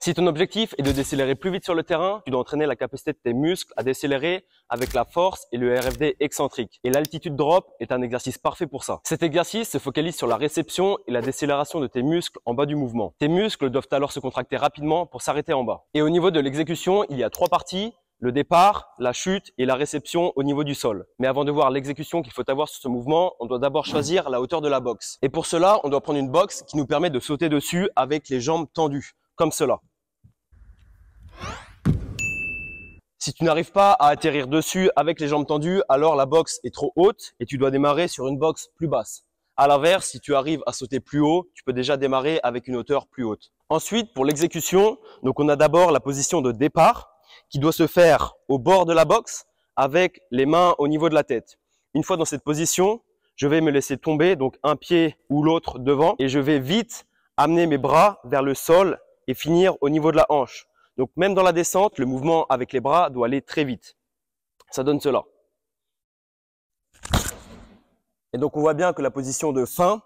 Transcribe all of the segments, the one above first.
Si ton objectif est de décélérer plus vite sur le terrain, tu dois entraîner la capacité de tes muscles à décélérer avec la force et le RFD excentrique. Et l'altitude drop est un exercice parfait pour ça. Cet exercice se focalise sur la réception et la décélération de tes muscles en bas du mouvement. Tes muscles doivent alors se contracter rapidement pour s'arrêter en bas. Et au niveau de l'exécution, il y a 3 parties. Le départ, la chute et la réception au niveau du sol. Mais avant de voir l'exécution qu'il faut avoir sur ce mouvement, on doit d'abord choisir la hauteur de la boxe. Et pour cela, on doit prendre une boxe qui nous permet de sauter dessus avec les jambes tendues, comme cela. Si tu n'arrives pas à atterrir dessus avec les jambes tendues, alors la boxe est trop haute et tu dois démarrer sur une boxe plus basse. À l'inverse, si tu arrives à sauter plus haut, tu peux déjà démarrer avec une hauteur plus haute. Ensuite, pour l'exécution, donc on a d'abord la position de départ, qui doit se faire au bord de la boxe avec les mains au niveau de la tête. Une fois dans cette position, je vais me laisser tomber, donc un pied ou l'autre devant, et je vais vite amener mes bras vers le sol et finir au niveau de la hanche. Donc même dans la descente, le mouvement avec les bras doit aller très vite. Ça donne cela. Et donc on voit bien que la position de fin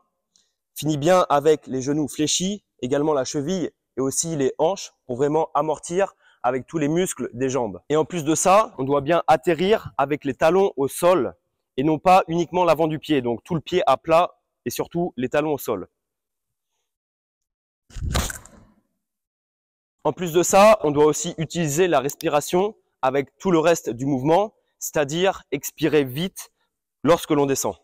finit bien avec les genoux fléchis, également la cheville et aussi les hanches pour vraiment amortir avec tous les muscles des jambes. Et en plus de ça, on doit bien atterrir avec les talons au sol et non pas uniquement l'avant du pied. Donc tout le pied à plat et surtout les talons au sol. En plus de ça, on doit aussi utiliser la respiration avec tout le reste du mouvement, c'est-à-dire expirer vite lorsque l'on descend.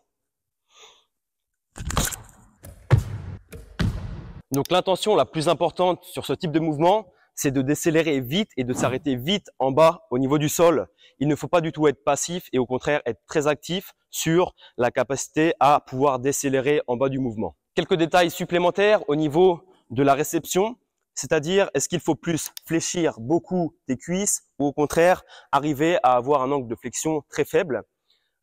Donc l'intention la plus importante sur ce type de mouvement, c'est de décélérer vite et de s'arrêter vite en bas au niveau du sol. Il ne faut pas du tout être passif et au contraire être très actif sur la capacité à pouvoir décélérer en bas du mouvement. Quelques détails supplémentaires au niveau de la réception, c'est-à-dire est-ce qu'il faut plus fléchir beaucoup tes cuisses ou au contraire arriver à avoir un angle de flexion très faible.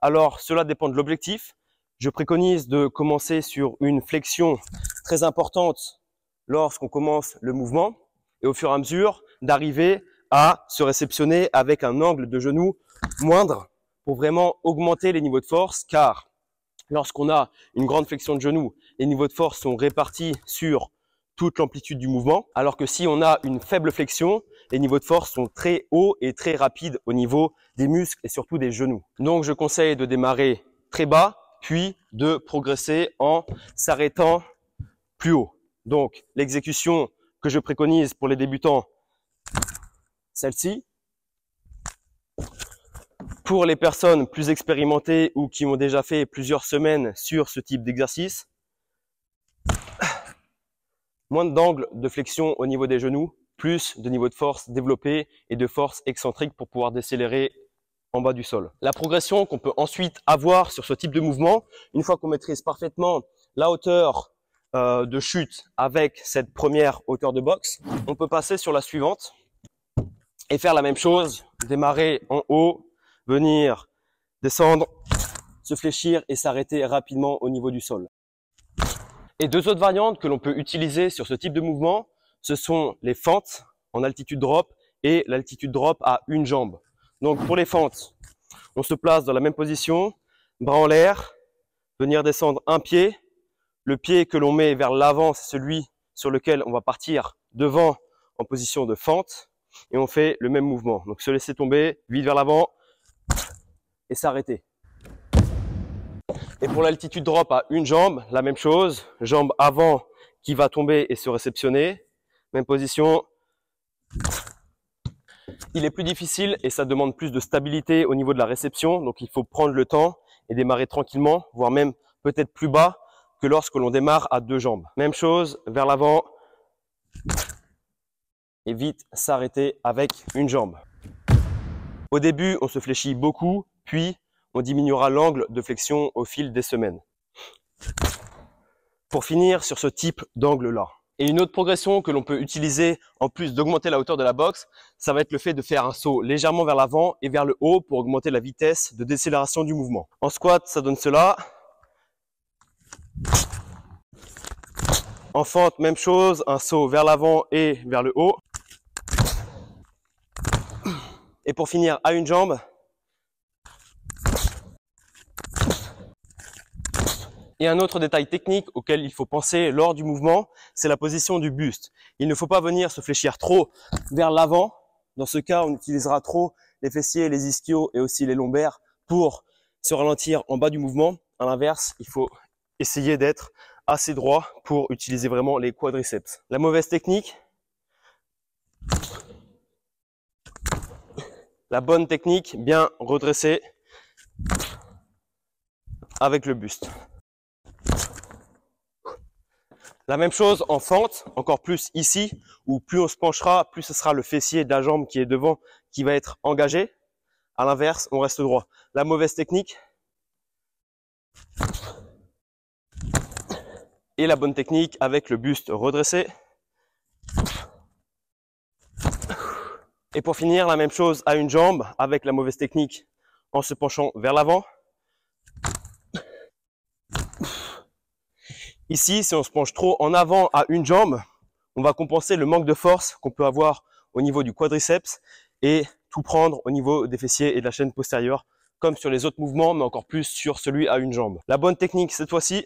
Alors cela dépend de l'objectif. Je préconise de commencer sur une flexion très importante lorsqu'on commence le mouvement et au fur et à mesure d'arriver à se réceptionner avec un angle de genou moindre pour vraiment augmenter les niveaux de force, car lorsqu'on a une grande flexion de genou, les niveaux de force sont répartis sur toute l'amplitude du mouvement, alors que si on a une faible flexion, les niveaux de force sont très hauts et très rapides au niveau des muscles et surtout des genoux. Donc je conseille de démarrer très bas, puis de progresser en s'arrêtant plus haut. Donc l'exécution que je préconise pour les débutants, celle-ci. Pour les personnes plus expérimentées ou qui ont déjà fait plusieurs semaines sur ce type d'exercice, moins d'angle de flexion au niveau des genoux, plus de niveau de force développé et de force excentrique pour pouvoir décélérer en bas du sol. La progression qu'on peut ensuite avoir sur ce type de mouvement, une fois qu'on maîtrise parfaitement la hauteur de chute avec cette première hauteur de boxe, on peut passer sur la suivante et faire la même chose, démarrer en haut, venir descendre, se fléchir et s'arrêter rapidement au niveau du sol. Et deux autres variantes que l'on peut utiliser sur ce type de mouvement, ce sont les fentes en altitude drop et l'altitude drop à une jambe. Donc pour les fentes, on se place dans la même position, bras en l'air, venir descendre un pied. Le pied que l'on met vers l'avant, c'est celui sur lequel on va partir devant en position de fente. Et on fait le même mouvement. Donc se laisser tomber, vite vers l'avant et s'arrêter. Et pour l'altitude drop à une jambe, la même chose. Jambe avant qui va tomber et se réceptionner. Même position. Il est plus difficile et ça demande plus de stabilité au niveau de la réception. Donc il faut prendre le temps et démarrer tranquillement, voire même peut-être plus bas que lorsque l'on démarre à deux jambes. Même chose, vers l'avant. Et vite s'arrêter avec une jambe. Au début, on se fléchit beaucoup, puis on diminuera l'angle de flexion au fil des semaines. Pour finir sur ce type d'angle-là. Et une autre progression que l'on peut utiliser en plus d'augmenter la hauteur de la boxe, ça va être le fait de faire un saut légèrement vers l'avant et vers le haut pour augmenter la vitesse de décélération du mouvement. En squat, ça donne cela. En fente, même chose, un saut vers l'avant et vers le haut. Et pour finir à une jambe. Et un autre détail technique auquel il faut penser lors du mouvement, c'est la position du buste. Il ne faut pas venir se fléchir trop vers l'avant. Dans ce cas, on utilisera trop les fessiers, les ischios et aussi les lombaires pour se ralentir en bas du mouvement. À l'inverse, il faut essayer d'être assez droit pour utiliser vraiment les quadriceps. La mauvaise technique, la bonne technique, bien redresser avec le buste. La même chose en fente, encore plus ici, où plus on se penchera, plus ce sera le fessier de la jambe qui est devant qui va être engagé. À l'inverse, on reste droit. La mauvaise technique et la bonne technique avec le buste redressé. Et pour finir, la même chose à une jambe avec la mauvaise technique en se penchant vers l'avant. Ici, si on se penche trop en avant à une jambe, on va compenser le manque de force qu'on peut avoir au niveau du quadriceps et tout prendre au niveau des fessiers et de la chaîne postérieure, comme sur les autres mouvements, mais encore plus sur celui à une jambe. La bonne technique cette fois-ci,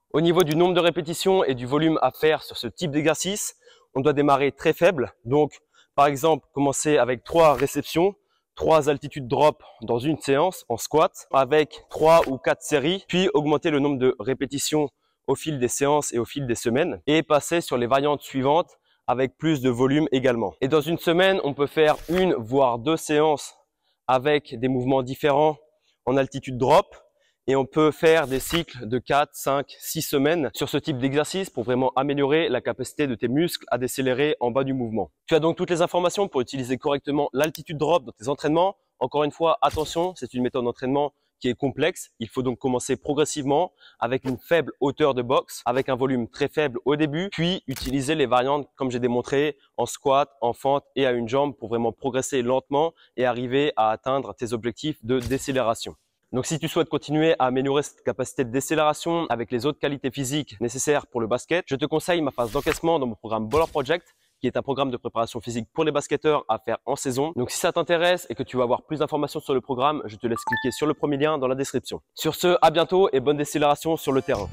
au niveau du nombre de répétitions et du volume à faire sur ce type d'exercice, on doit démarrer très faible. Donc, par exemple, commencer avec 3 réceptions, 3 altitudes drop dans une séance en squat avec 3 ou 4 séries, puis augmenter le nombre de répétitions au fil des séances et au fil des semaines et passer sur les variantes suivantes avec plus de volume également. Et dans une semaine, on peut faire 1 voire 2 séances avec des mouvements différents en altitude drop. Et on peut faire des cycles de 4, 5, 6 semaines sur ce type d'exercice pour vraiment améliorer la capacité de tes muscles à décélérer en bas du mouvement. Tu as donc toutes les informations pour utiliser correctement l'altitude drop dans tes entraînements. Encore une fois, attention, c'est une méthode d'entraînement qui est complexe. Il faut donc commencer progressivement avec une faible hauteur de boxe, avec un volume très faible au début, puis utiliser les variantes comme j'ai démontré en squat, en fente et à une jambe pour vraiment progresser lentement et arriver à atteindre tes objectifs de décélération. Donc si tu souhaites continuer à améliorer cette capacité de décélération avec les autres qualités physiques nécessaires pour le basket, je te conseille ma phase d'encaissement dans mon programme Baller Project, qui est un programme de préparation physique pour les basketteurs à faire en saison. Donc si ça t'intéresse et que tu veux avoir plus d'informations sur le programme, je te laisse cliquer sur le premier lien dans la description. Sur ce, à bientôt et bonne décélération sur le terrain.